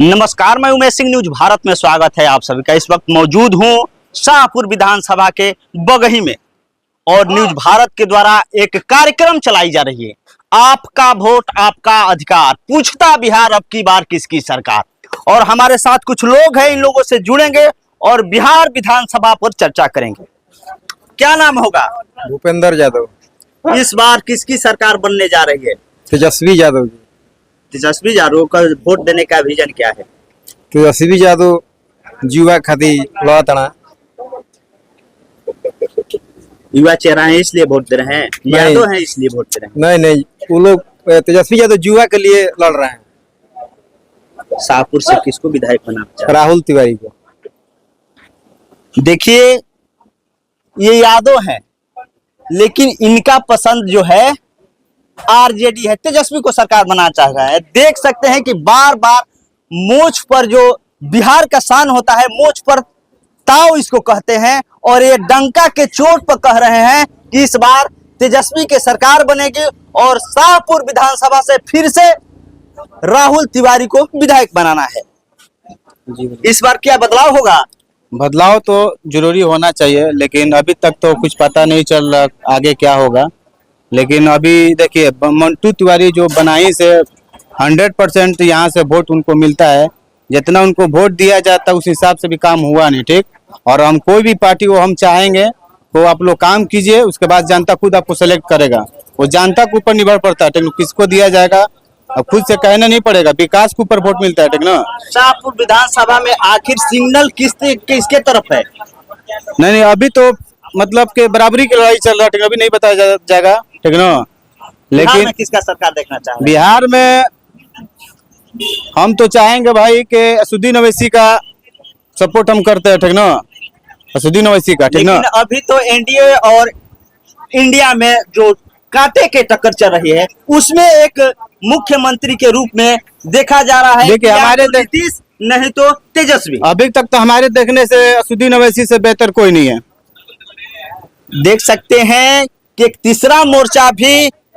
नमस्कार, मैं उमेश सिंह, न्यूज भारत में स्वागत है आप सभी का। इस वक्त मौजूद हूं शाहपुर विधानसभा के बगही में और न्यूज भारत के द्वारा एक कार्यक्रम चलाई जा रही है, आपका वोट आपका अधिकार, पूछता बिहार अब की बार किसकी सरकार। और हमारे साथ कुछ लोग हैं, इन लोगों से जुड़ेंगे और बिहार विधानसभा पर चर्चा करेंगे। क्या नाम होगा? भूपेंद्र यादव। इस बार किसकी सरकार बनने जा रही है? तेजस्वी यादव जी। तेजस्वी यादव का वोट देने का विजन क्या है? तेजस्वी यादव युवा खातिर लड़तना। युवा चेहरा है इसलिए वोट दे रहे हैं, यादव है इसलिए वोट दे रहे नहीं नहीं, वो लोग तेजस्वी यादव युवा के लिए लड़ रहे हैं। हैं। शाहपुर से किसको विधायक बनाना चाहते हैं? राहुल तिवारी को। देखिए, ये यादव है लेकिन इनका पसंद जो है आरजेडी है, तेजस्वी को सरकार बनाना चाह रहा है। देख सकते हैं कि बार बार मोच पर, जो बिहार का शान होता है, मोच पर ताव इसको कहते हैं, और ये डंका के चोट पर कह रहे हैं कि इस बार तेजस्वी की सरकार बनेगी और शाहपुर विधानसभा से फिर से राहुल तिवारी को विधायक बनाना है। इस बार क्या बदलाव होगा? बदलाव तो जरूरी होना चाहिए, लेकिन अभी तक तो कुछ पता नहीं चल रहा आगे क्या होगा। लेकिन अभी देखिए, मंटू तिवारी जो बनाई से 100% यहाँ से वोट उनको मिलता है। जितना उनको वोट दिया जाता है उस हिसाब से भी काम हुआ नहीं, ठीक। और हम कोई भी पार्टी को हम चाहेंगे तो आप लोग काम कीजिए, उसके बाद जनता खुद आपको सेलेक्ट करेगा। वो जनता के ऊपर निर्भर पड़ता है, ठीक। किसको दिया जाएगा अब खुद से कहना नहीं पड़ेगा, विकास के ऊपर वोट मिलता है, ठीक ना। शाहपुर विधानसभा में आखिर सिग्नल किसके तरफ है? नहीं, अभी तो मतलब के बराबरी की लड़ाई चल रहा है, ठीक। अभी नहीं बताया जाएगा, ठीक ना। लेकिन में किसका सरकार देखना चाहेंगे? बिहार में हम तो चाहेंगे भाई कि असुद्दीन ओवैसी का सपोर्ट हम करते हैं, ठीक ना। असुद्दीन ओवैसी का, ठीक ना। लेकिन अभी तो एनडीए और इंडिया में जो कांटे के टक्कर चल रही है, उसमें एक मुख्यमंत्री के रूप में देखा जा रहा है। देखिए, हमारे नीतीश नहीं तो तेजस्वी। अभी तक तो हमारे देखने से असुद्दीन ओवैसी से बेहतर कोई नहीं है। देख सकते हैं कि एक तीसरा मोर्चा भी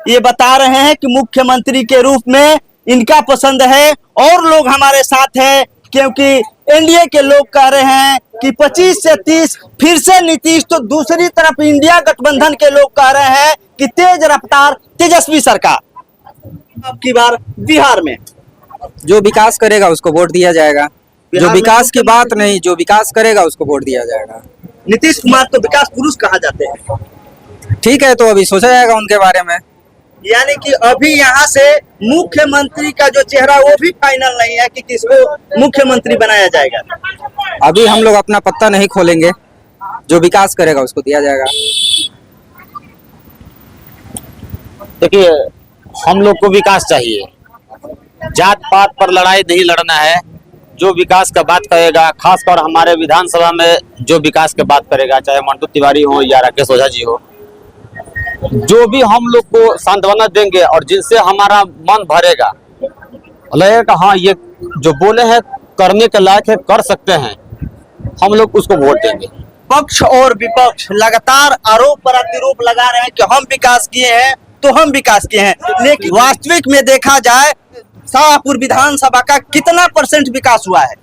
ये बता रहे हैं कि मुख्यमंत्री के रूप में इनका पसंद है। और लोग हमारे साथ हैं क्योंकि एनडीए के लोग कह रहे हैं कि 25 से 30 फिर से नीतीश, तो दूसरी तरफ इंडिया गठबंधन के लोग कह रहे हैं कि तेज रफ्तार तेजस्वी सरकार। अब की बार बिहार में जो विकास करेगा उसको वोट दिया जाएगा। जो विकास की बात नहीं, जो विकास करेगा उसको वोट दिया जाएगा। नीतीश कुमार तो विकास पुरुष कहा जाते हैं। ठीक है, तो अभी सोचा जाएगा उनके बारे में। यानी कि अभी यहाँ से मुख्यमंत्री का जो चेहरा वो भी फाइनल नहीं है कि किसको मुख्यमंत्री बनाया जाएगा। अभी हम लोग अपना पत्ता नहीं खोलेंगे, जो विकास करेगा उसको दिया जाएगा। देखिए, हम लोग को विकास चाहिए, जात पात पर लड़ाई नहीं लड़ना है। जो विकास का बात करेगा, खासकर हमारे विधानसभा में जो विकास की बात करेगा, चाहे मंटू तिवारी हो या राकेश ओझा जी हो, जो भी हम लोग को सांत्वना देंगे और जिनसे हमारा मन भरेगा, लगेगा हाँ ये जो बोले हैं करने के लायक है, कर सकते हैं, हम लोग उसको वोट देंगे। पक्ष और विपक्ष लगातार आरोप प्रत्यारोप लगा रहे हैं कि हम विकास किए हैं तो हम विकास किए हैं, लेकिन वास्तविक में देखा जाए शाहपुर विधानसभा का कितना % विकास हुआ है?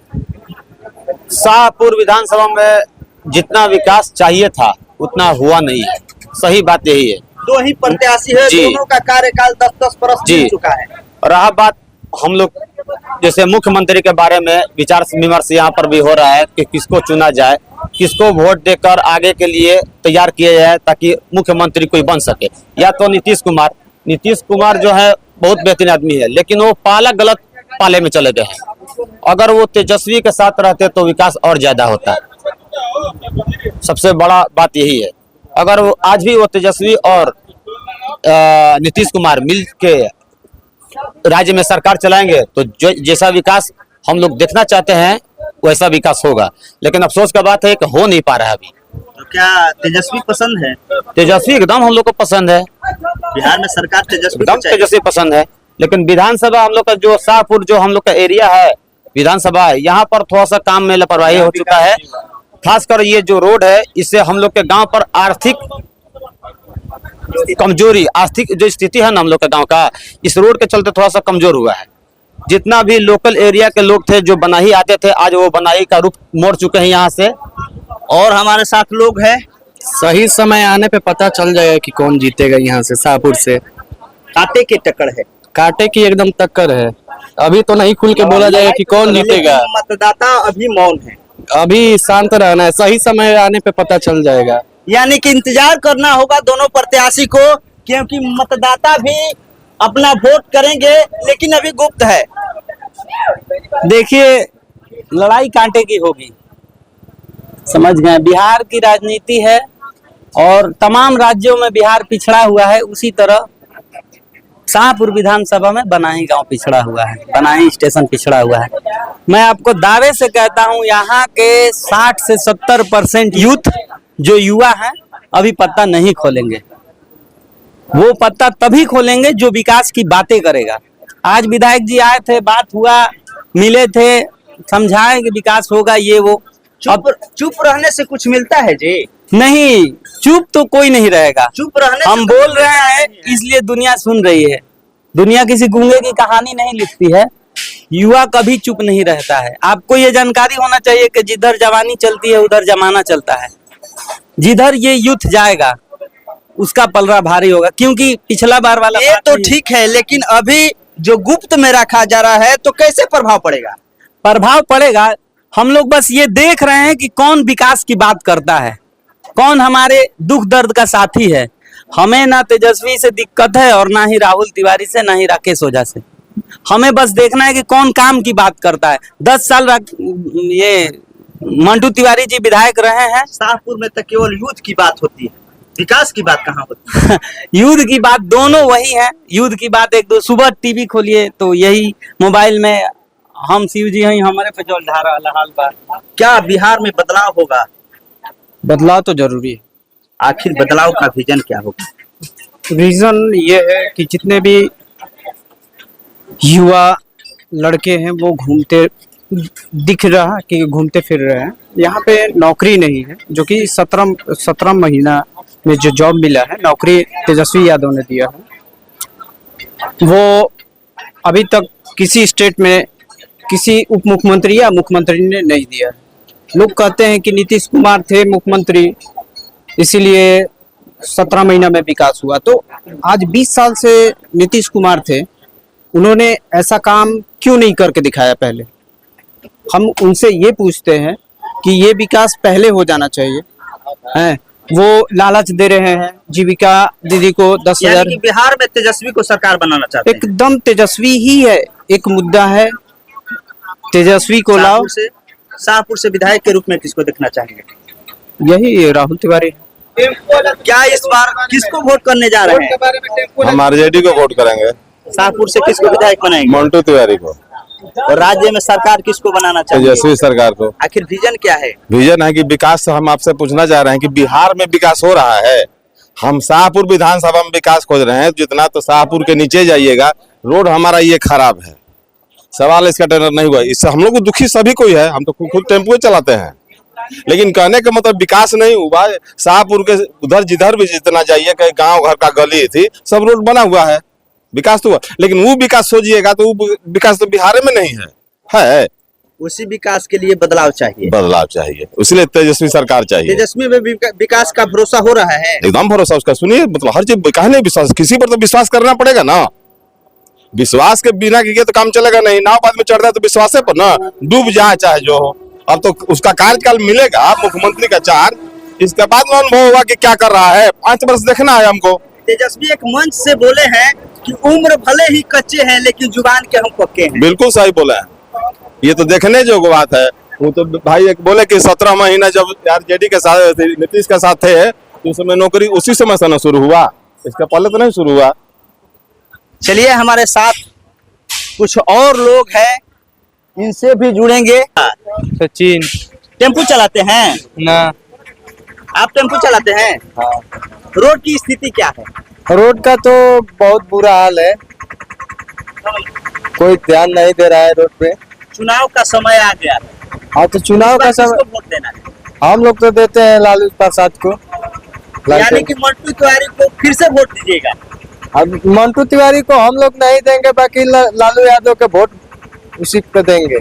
शाहपुर विधानसभा में जितना विकास चाहिए था उतना हुआ नहीं है, सही बात यही है। दो ही प्रत्याशी है, दोनों का कार्यकाल 10-10 बरस बीत चुका है। रहा बात हम लोग जैसे मुख्यमंत्री के बारे में विचार विमर्श यहाँ पर भी हो रहा है कि किसको चुना जाए, किसको वोट देकर आगे के लिए तैयार किया जाए ताकि मुख्यमंत्री कोई बन सके। या तो नीतीश कुमार जो है बहुत बेहतरीन आदमी है, लेकिन वो गलत पाले में चले गए हैं। अगर वो तेजस्वी के साथ रहते तो विकास और ज्यादा होता। सबसे बड़ा बात यही है, अगर वो आज भी वो तेजस्वी और नीतीश कुमार मिल के राज्य में सरकार चलाएंगे तो जैसा विकास हम लोग देखना चाहते हैं वैसा विकास होगा। लेकिन अफसोस का बात है कि हो नहीं पा रहा है अभी। तो क्या तेजस्वी पसंद है? तेजस्वी एकदम हम लोग को पसंद है, बिहार में सरकार एकदम तेजस्वी पसंद है। लेकिन विधानसभा हम लोग का जो शाहपुर जो हम लोग का एरिया है विधानसभा है, यहाँ पर थोड़ा सा काम में लापरवाही हो चुका है। खासकर ये जो रोड है, इससे हम लोग के गांव पर आर्थिक कमजोरी, आर्थिक जो स्थिति है ना हम लोग के गांव का, इस रोड के चलते थोड़ा सा कमजोर हुआ है। जितना भी लोकल एरिया के लोग थे जो बनाही आते थे, आज वो बनाही का रुख मोड़ चुके हैं यहाँ से। और हमारे साथ लोग हैं। सही समय आने पे पता चल जाएगा कि कौन जीतेगा यहाँ से, शाहपुर से। कांटे की टक्कर है। कांटे की एकदम टक्कर है। अभी तो नहीं खुल के बोला जाएगा कि कौन जीतेगा। मतदाता अभी मौन है। अभी शांत रहना है, सही समय आने पे पता चल जाएगा। यानी कि इंतजार करना होगा दोनों प्रत्याशी को, क्योंकि मतदाता भी अपना वोट करेंगे, लेकिन अभी गुप्त है। देखिए, लड़ाई कांटे की होगी, समझ गए। बिहार की राजनीति है और तमाम राज्यों में बिहार पिछड़ा हुआ है, उसी तरह शाहपुर विधानसभा में बनाही गांव पिछड़ा हुआ है, बनाही स्टेशन पिछड़ा हुआ है। मैं आपको दावे से कहता हूं, यहाँ के 60 से 70% यूथ जो युवा हैं अभी पत्ता नहीं खोलेंगे। वो पत्ता तभी खोलेंगे जो विकास की बातें करेगा। आज विधायक जी आए थे, बात हुआ, मिले थे, समझाए कि विकास होगा, ये वो। चुप रहने से कुछ मिलता है जी? नहीं, चुप तो कोई नहीं रहेगा। चुप रहने हम से बोल रहे हैं इसलिए दुनिया सुन रही है। दुनिया किसी गूंगे की कहानी नहीं लिखती है। युवा कभी चुप नहीं रहता है। आपको ये जानकारी होना चाहिए कि जिधर जवानी चलती है उधर जमाना चलता है। जिधर ये यूथ जाएगा उसका पलड़ा भारी होगा, क्योंकि पिछला बार वाला ये तो ठीक है, लेकिन अभी जो गुप्त में रखा जा रहा है तो कैसे प्रभाव पड़ेगा? प्रभाव पड़ेगा। हम लोग बस ये देख रहे हैं कि कौन विकास की बात करता है, कौन हमारे दुख दर्द का साथी है। हमें ना तेजस्वी से दिक्कत है और ना ही राहुल तिवारी से, ना ही राकेश ओझा से। हमें बस देखना है कि कौन काम की बात करता है। 10 साल ये मंटू तिवारी जी विधायक रहे हैं। शाहपुर में तो केवल युद्ध की बात होती है, विकास की बात कहाँ होती है? युद्ध की बात दोनों वही है। युद्ध की बात एक दो, सुबह टीवी खोलिए तो यही मोबाइल में हम शिव जी हैं, हमारे पे जल ढा रहा हाल पर। क्या बिहार में बदलाव होगा? बदलाव तो जरूरी है। आखिर बदलाव का विजन क्या होगा? रीजन ये है कि जितने भी युवा लड़के हैं वो घूमते दिख रहा कि घूमते फिर रहे हैं। यहाँ पे नौकरी नहीं है, जो कि 17 महीना में जो जॉब मिला है, नौकरी तेजस्वी यादव ने दिया है। वो अभी तक किसी स्टेट में किसी उप मुख्यमंत्री या मुख्यमंत्री ने नहीं दिया है। लोग कहते हैं कि नीतीश कुमार थे मुख्यमंत्री, इसीलिए 17 महीना में विकास हुआ। तो आज 20 साल से नीतीश कुमार थे, उन्होंने ऐसा काम क्यों नहीं करके दिखाया पहले? हम उनसे ये पूछते हैं कि ये विकास पहले हो जाना चाहिए। हैं वो लालच दे रहे हैं जीविका दीदी को 10,000। यानी कि बिहार में तेजस्वी को सरकार बनाना चाहते हैं। एकदम तेजस्वी ही है, एक मुद्दा है, तेजस्वी को लाओ। शाहपुर से विधायक के रूप में किसको देखना चाहेंगे? यही राहुल तिवारी। क्या इस बार किसको वोट करने जा रहे हैं? हम आरजेडी को वोट करेंगे। शाहपुर से किसको विधायक बनाएंगे? मंटू तिवारी को। और राज्य में सरकार किसको बनाना चाहिए? तेजस्वी सरकार को। आखिर विजन क्या है? विजन है कि विकास। हम आपसे पूछना चाह रहे हैं कि बिहार में विकास हो रहा है। हम शाहपुर विधानसभा में विकास खोज रहे हैं जितना, तो शाहपुर के नीचे जाइएगा, रोड हमारा ये खराब है। सवाल इसका टेंडर नहीं हुआ, इससे हम लोग को दुखी सभी कोई है। हम तो खुद टेम्पो चलाते हैं, लेकिन कहने का मतलब विकास नहीं हुआ। शाहपुर के उधर जिधर भी जितना जाइए, कहीं गांव घर का गली थी, सब रोड बना हुआ है, विकास तो हुआ। लेकिन वो विकास सोचिएगा तो वो विकास तो बिहार में नहीं है। उसी विकास के लिए बदलाव चाहिए। बदलाव चाहिए, इसलिए तेजस्वी सरकार चाहिए। तेजस्वी में विकास का भरोसा हो रहा है? एकदम भरोसा उसका। सुनिए, मतलब हर चीज कहा नहीं विश्वास, किसी पर तो विश्वास करना पड़ेगा ना। विश्वास के बिना किए तो काम चलेगा नहीं। नाव बाद में चढ़ रहा है तो विश्वास पर ना डूब जाए चाहे जो हो। अब तो उसका कार्यकाल मिलेगा मुख्यमंत्री का 4, इसके बाद में अनुभव होगा कि क्या कर रहा है। 5 वर्ष देखना है हमको। तेजस्वी एक मंच से बोले हैं कि उम्र भले ही कच्चे हैं लेकिन जुबान के हम पक्के हैं। बिल्कुल सही बोला है, ये तो देखने जो बात है। वो तो भाई एक बोले कि 17 महीना जब आरजेडी के साथ नीतीश के साथ थे तो उस समय नौकरी उसी समय से ना शुरू हुआ, इसका पहले तो नहीं शुरू हुआ। चलिए, हमारे साथ कुछ और लोग हैं, इनसे भी जुड़ेंगे। सचिन टेम्पू चलाते हैं ना। आप? टेम्पू चलाते हैं? हाँ। रोड की स्थिति क्या है? रोड का तो बहुत बुरा हाल है, कोई ध्यान नहीं दे रहा है रोड पे। चुनाव का समय आ गया। हाँ, तो चुनाव का समय किसको वोट देना है? हम लोग तो देते हैं लालू प्रसाद को। यानी कि मंटू तिवारी को फिर से वोट दीजिएगा? अब मंटू तिवारी को हम लोग नहीं देंगे, बाकी लालू यादव के वोट उसी पे देंगे।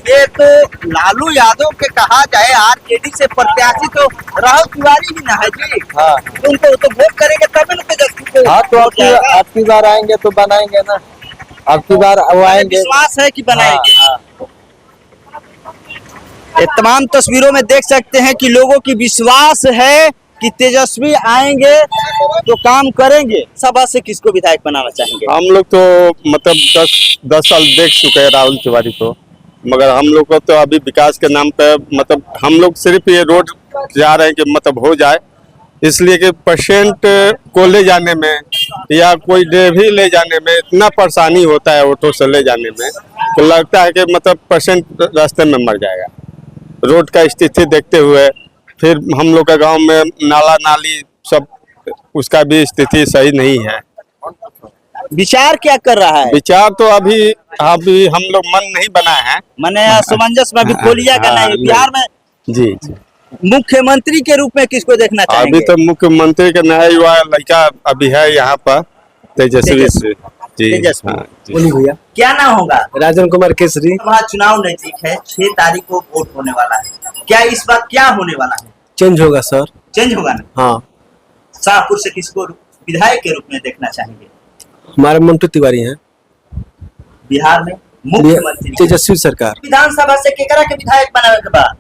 ये तो लालू यादव के कहा जाए आरजेडी से प्रत्याशी तो राहुल तिवारी भी ना है जी। हाँ उनको तो वोट करेंगे तभी ना तेजस्वी को हाँ, तो वोट जाएगा। आपकी बार आएंगे तो बनाएंगे ना, आपकी बार वो आएंगे। विश्वास है कि बनाएंगे। ये तमाम तस्वीरों में देख सकते हैं कि लोगों की विश्वास है कि तेजस्वी आएंगे तो काम करेंगे। सभा से किसको विधायक बनाना चाहेंगे? हम लोग तो मतलब 10 साल देख चुके हैं राहुल तिवारी को, मगर हम लोग को तो अभी विकास के नाम पे मतलब हम लोग सिर्फ ये रोड जा रहे हैं कि मतलब हो जाए, इसलिए कि पेशेंट को ले जाने में या कोई भी ले जाने में इतना परेशानी होता है ऑटो से ले जाने में, तो लगता है कि मतलब पेशेंट रास्ते में मर जाएगा। रोड का स्थिति देखते हुए फिर हम लोग के गांव में नाला नाली सब उसका भी स्थिति सही नहीं है। विचार क्या कर रहा है? विचार तो अभी हम लोग मन नहीं बनाए हैं। मैंने असमंजस में अभी खोलिया का नहीं। बिहार में जी मुख्यमंत्री के रूप में किसको देखना चाहेंगे? अभी तो मुख्यमंत्री का नया युवा लड़का अभी है यहाँ पर तेजस्वी से जी। तेजस्वी। हाँ, जी। भैया क्या नाम होगा? राजन कुमार केसरी। वहाँ चुनाव नजदीक है, 6 तारीख को वोट होने वाला है। क्या इस बार क्या होने वाला है? चेंज होगा सर। चेंज होगा ना? हाँ, शाहपुर से किसको विधायक के रूप में देखना चाहेंगे? हमारे मंटू तिवारी हैं। बिहार में मुख्यमंत्री तेजस्वी सरकार। विधानसभा से केकरा के विधायक बनाने के बाद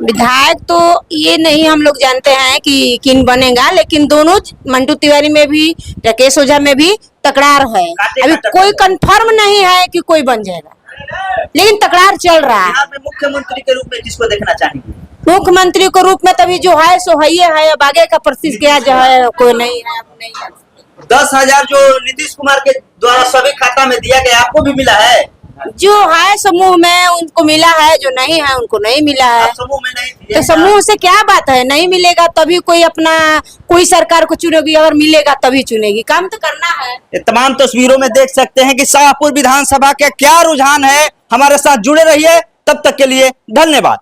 विधायक तो ये नहीं हम लोग जानते हैं कि किन बनेगा, लेकिन दोनों मंटू तिवारी में भी राकेश ओझा में भी तकरार है। अभी कोई कंफर्म नहीं है कि कोई बन जाएगा, लेकिन तकरार चल रहा है। बिहार में मुख्यमंत्री के रूप में किसको देखना चाहेंगे? मुख्यमंत्री के रूप में तभी जो है सो है, अब आगे का प्रतिक्रिया जो है कोई नहीं है, अब नहीं है। 10,000 जो नीतीश कुमार के द्वारा सभी खाता में दिया गया, आपको भी मिला है? जो है समूह में उनको मिला है, जो नहीं है उनको नहीं मिला है। आप समूह में नहीं दिए तो समूह से क्या बात है? नहीं मिलेगा तभी कोई अपना कोई सरकार को चुनेगी, अगर मिलेगा तभी चुनेगी। काम तो करना है। ये तमाम तस्वीरों में देख सकते हैं कि शाहपुर विधानसभा के क्या रुझान है। हमारे साथ जुड़े रहिए, तब तक के लिए धन्यवाद।